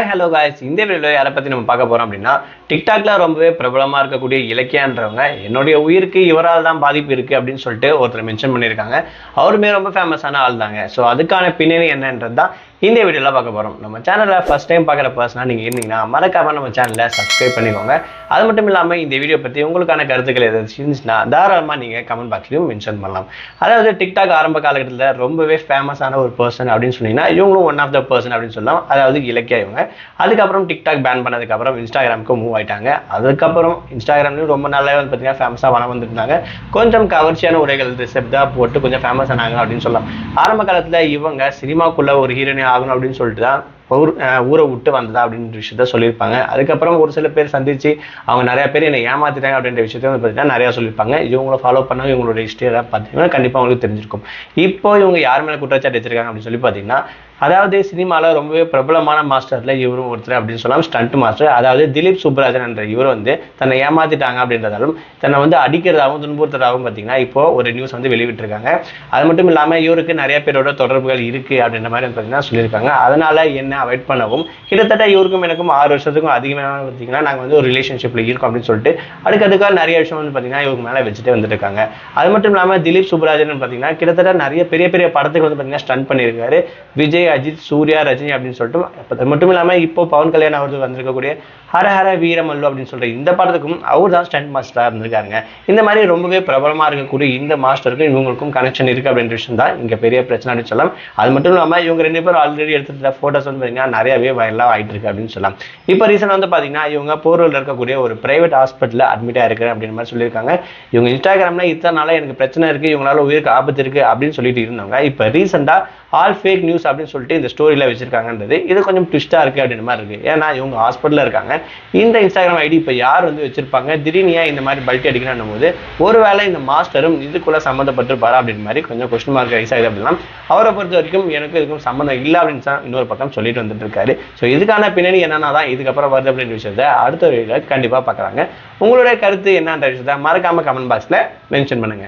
Hi hello guys, இந்த வீடியோவில் யாரை பற்றி நம்ம பார்க்க போகிறோம் அப்படின்னா, டிக்டாக்ல ரொம்பவே பிரபலமாக இருக்கக்கூடிய இலக்கியான்றவங்க என்னுடைய உயிருக்கு இவரால் தான் பாதிப்பு இருக்குது அப்படின்னு சொல்லிட்டு ஒருத்தர் மென்ஷன் பண்ணியிருக்காங்க. அவருமே ரொம்ப ஃபேமஸான ஆள் தாங்க. ஸோ அதுக்கான பின்னணி என்னன்றது தான் இந்த வீடியோவில் பார்க்க போகிறோம். நம்ம சேனலில் ஃபஸ்ட் டைம் பார்க்குற பர்சனாக நீங்கள் இருந்தீங்கன்னா மறக்காமல் நம்ம சேனலை சப்ஸ்கிரைப் பண்ணிக்கோங்க. அது மட்டும் இல்லாமல் இந்த வீடியோ பற்றி உங்களுக்கான கருத்துக்கள் எதாவது இருந்துச்சுன்னா தாராளமாக நீங்கள் கமெண்ட் பாக்ஸ்லையும் மென்ஷன் பண்ணலாம். அதாவது டிக்டாக் ஆரம்ப காலகட்டத்தில் ரொம்பவே ஃபேமஸான ஒரு பர்சன் அப்படின்னு சொன்னீங்கன்னா இவங்களும் ஒன் ஆஃப் த பர்சன் அப்படின்னு சொல்லலாம். அதாவது இலக்கியா இவங்க. அதுக்கப்புறம் டிக்டாக் பேன் பண்ணதுக்கப்புறம் இன்ஸ்டாகிராமுக்கு மூவ் ஆயிட்டாங்க. அதுக்கப்புறம் இன்ஸ்டாகிராம்லையும் ரொம்ப நாளாவே வந்து பார்த்தீங்கன்னா ஃபேமஸாக வளம் வந்துருந்தாங்க. கொஞ்சம் கவர்ச்சியான உரைகள் ரிசெப்டாக போட்டு கொஞ்சம் ஃபேமஸ் ஆனாங்க அப்படின்னு சொல்லலாம். ஆரம்ப காலத்தில் இவங்க சினிமாக்குள்ள ஒரு ஹீரோனி ஆகணும் அப்படின்னு சொல்லிட்டு தான் ஊரை விட்டு வந்ததா அப்படின்ற விஷயத்த சொல்லியிருப்பாங்க. அதுக்கப்புறம் ஒரு சில பேர் சந்திச்சு அவங்க நிறைய பேர் என்னை ஏமாத்திட்டாங்க அப்படின்ற விஷயத்த வந்து பார்த்தீங்கன்னா நிறையா சொல்லியிருப்பாங்க. இவங்களை ஃபாலோ பண்ணாங்க. இவங்களோட ஹிஸ்ட்ரியெல்லாம் பார்த்தீங்கன்னா கண்டிப்பாக அவங்களுக்கு தெரிஞ்சிருக்கும். இப்போ இவங்க யார் மேலே குற்றச்சாட்டு வச்சிருக்காங்க அப்படின்னு சொல்லி பார்த்தீங்கன்னா, அதாவது சினிமாவில் ரொம்பவே பிரபலமான மாஸ்டர்ல இவரும் ஒருத்தர் அப்படின்னு சொல்லலாம். ஸ்டண்ட் மாஸ்டர், அதாவது திலீப் சுப்ராஜன் என்ற இவர் வந்து தன்னை ஏமாத்திட்டாங்க அப்படின்றதாலும் தன்னை வந்து அடிக்கிறதாகவும் துன்புறுத்துறதாகவும் பார்த்தீங்கன்னா இப்போ ஒரு நியூஸ் வந்து வெளிவிட்டிருக்காங்க. அது மட்டும் இல்லாமல் இவருக்கு நிறைய பேரோட தொடர்புகள் இருக்கு அப்படின்ற மாதிரி பார்த்தீங்கன்னா சொல்லியிருக்காங்க. அதனால என்ன அவாய்ட் பண்ணவும் கிட்டத்தட்ட இவருக்கும் எனக்கும் 6 வருஷத்துக்கும் அதிகமாக பார்த்தீங்கன்னா நாங்கள் வந்து ஒரு ரிலேஷன்ஷிப்ல இருக்கோம் அப்படின்னு சொல்லிட்டு அதுக்காக நிறைய விஷயம் வந்து பார்த்தீங்கன்னா இவங்க மேலே வச்சுட்டு வந்துட்டு இருக்காங்க. அது மட்டும் இல்லாமல் திலீப் சுப்ராஜன் பார்த்தீங்கன்னா கிட்டத்தட்ட நிறைய பெரிய பெரிய படத்துக்கு வந்து பார்த்தீங்கன்னா ஸ்டண்ட் பண்ணியிருக்காரு. விஜய், அஜித், சூர்யா, ரஜினி அப்படின்னு சொல்லிட்டு. அது மட்டும் இல்லாமல் இப்போ பவன் கல்யாண் அவர்கள் வந்திருக்கக்கூடிய ஹர ஹர வீரமல்லு அப்படின்னு சொல்ற இந்த படத்துக்கும் அவர் தான் ஸ்டண்ட் மாஸ்டராக இருந்திருக்காருங்க. இந்த மாதிரி ரொம்பவே பிரபலமாக இருக்கக்கூடிய இந்த மாஸ்டருக்கும் இவங்களுக்கும் கனெக்ஷன் இருக்கு அப்படின்ற விஷயம் தான் இங்கே பெரிய பிரச்சனை அப்படின்னு சொல்லலாம். அது மட்டும் இல்லாமல் இவங்க 2 பேரும் ஆல்ரெடி எடுத்துட்ட ஃபோட்டோஸ் வந்து பார்த்தீங்கன்னா நிறையவே வைரலாக ஆகிட்டு இருக்கு அப்படின்னு சொல்லலாம். இப்போ ரீசன் வந்து பார்த்தீங்கன்னா இவங்க போரூரில் இருக்கக்கூடிய ஒரு பிரைவேட் ஹாஸ்பிட்டலில் அட்மிட் ஆயிருக்காரு அப்படின்னு மாதிரி சொல்லியிருக்காங்க. இவங்க இன்ஸ்டாகிராமில் இத்தனை நாளாக எனக்கு பிரச்சனை இருக்கு, இவங்களால உயிருக்கு ஆபத்து இருக்கு அப்படின்னு சொல்லிட்டு இருந்தவங்க இப்போ ரீசெண்டாக ஆல் ஃபேக் நியூஸ் அப்படின்னு சொல்லிட்டு இந்த ஸ்டோரியில் வச்சிருக்காங்கன்றது இது கொஞ்சம் ட்விஸ்டாக இருக்குது அப்படின்ற மாதிரி இருக்குது. ஏன்னா இவங்க ஹாஸ்பிட்டலில் இருக்காங்க. இந்த இன்ஸ்டாகிராம் ஐடி இப்போ யார் வந்து வச்சிருப்பாங்க, திடீர்னு இந்த மாதிரி பல்ட்டி அடிக்கணும் போது ஒருவேளை இந்த மாஸ்டரும் இதுக்குள்ள சம்மந்தப்பட்டிருப்பாரா அப்படின்னு மாதிரி கொஞ்சம் கொஸ்டின் மார்க் ரைஸ் ஆகுது அப்படின்னா, அவரை பொறுத்த வரைக்கும் எனக்கு இதுக்கும் சம்மந்தம் இல்லை அப்படின்னு தான் இன்னொரு பக்கம் சொல்லிட்டு வந்துட்டு இருக்காரு. ஸோ இதுக்கான பின்னணி என்னன்னா தான் இதுக்கப்புறம் வருது அப்படின்ற விஷயத்த அடுத்த வீடியோவில் கண்டிப்பாக பார்க்குறாங்க. உங்களுடைய கருத்து என்னன்ற விஷயத்த மறக்காம கமெண்ட் பாக்ஸில் மென்ஷன் பண்ணுங்க.